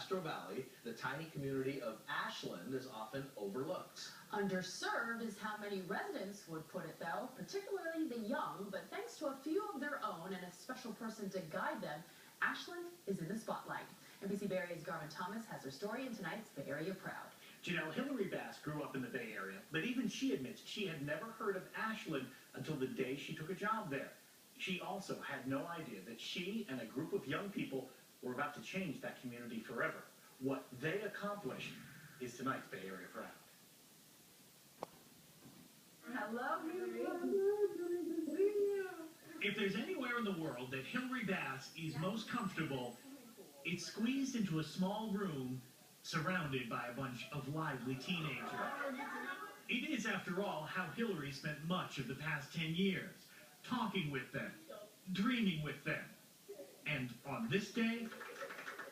Castro Valley, the tiny community of Ashland is often overlooked. Underserved is how many residents would put it, though, particularly the young, but thanks to a few of their own and a special person to guide them, Ashland is in the spotlight. NBC Bay Area's Garvin Thomas has her story in tonight's Bay Area Proud. Hilary grew up in the Bay Area, but even she admits she had never heard of Ashland until the day she took a job there. She also had no idea that she and a group of young people were about to change that community forever. What they accomplished is tonight's Bay Area Proud. Hello, If there's anywhere in the world that Hilary Bass is most comfortable, it's squeezed into a small room surrounded by a bunch of lively teenagers. It is, after all, how Hilary spent much of the past 10 years, talking with them, dreaming with them, and on this day,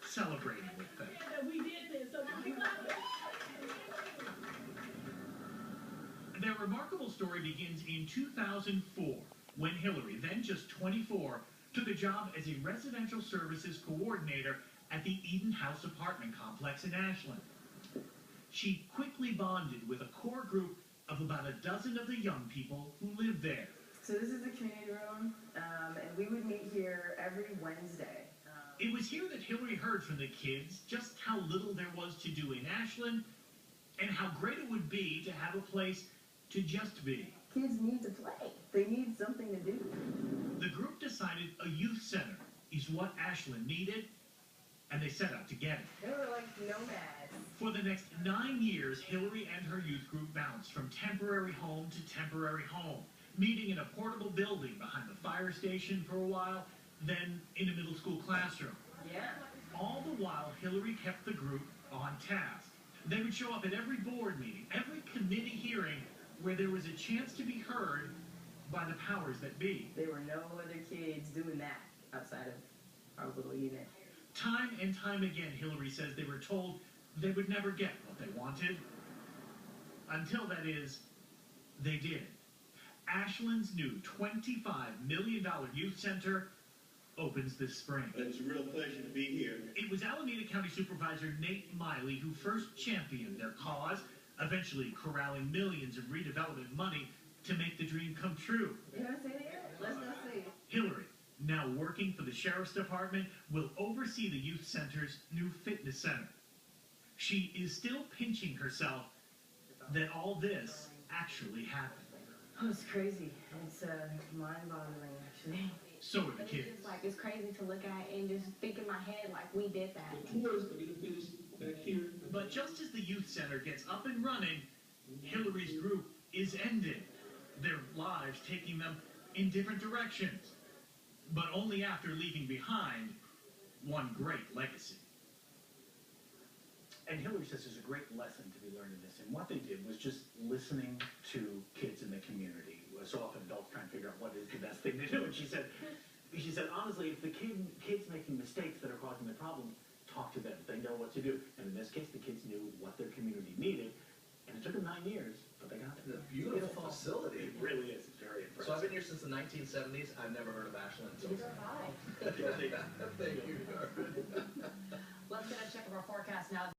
celebrating with them. Their remarkable story begins in 2004, when Hilary, then just 24, took a job as a residential services coordinator at the Eden House apartment complex in Ashland. She quickly bonded with a core group of about a dozen of the young people who lived there. So this is the community room, and we would meet here every Wednesday. It was here that Hilary heard from the kids just how little there was to do in Ashland and how great it would be to have a place to just be. Kids need to play. They need something to do. The group decided a youth center is what Ashland needed, and they set out to get it. They were like nomads. For the next 9 years, Hilary and her youth group bounced from temporary home to temporary home, meeting in a portable building behind the fire station for a while, then in a middle school classroom. Yeah. All the while, Hilary kept the group on task. They would show up at every board meeting, every committee hearing, where there was a chance to be heard by the powers that be. There were no other kids doing that outside of our little unit. Time and time again, Hilary says they were told they would never get what they wanted. Until, that is, they did. Ashland's new $25 million youth center opens this spring. It's a real pleasure to be here. It was Alameda County Supervisor Nate Miley who first championed their cause, eventually corralling millions of redevelopment money to make the dream come true. You want to say that? Let's go see. Hilary, now working for the Sheriff's Department, will oversee the youth center's new fitness center. She is still pinching herself that all this actually happened. Oh, it's crazy. It's mind-boggling, actually. So are the kids. It's just like, it's crazy to look at and just think in my head like we did that. Of course, we're going to finish back here. But just as the youth center gets up and running, Hilary's group is ended, their lives taking them in different directions, but only after leaving behind one great legacy. And Hilary says there's a great lesson to be learned in this, and what they did was just listening to kids in the community. So often adults try and figure out what is the best thing to do, and she said, honestly, if the kids making mistakes that are causing the problem, talk to them. They know what to do. And in this case, the kids knew what their community needed, and it took them 9 years, but they got it. It's a beautiful facility. It really is. It's very impressive. So I've been here since the 1970s. I've never heard of Ashland. So Hi. Thank you. Let's get a check of our forecast now.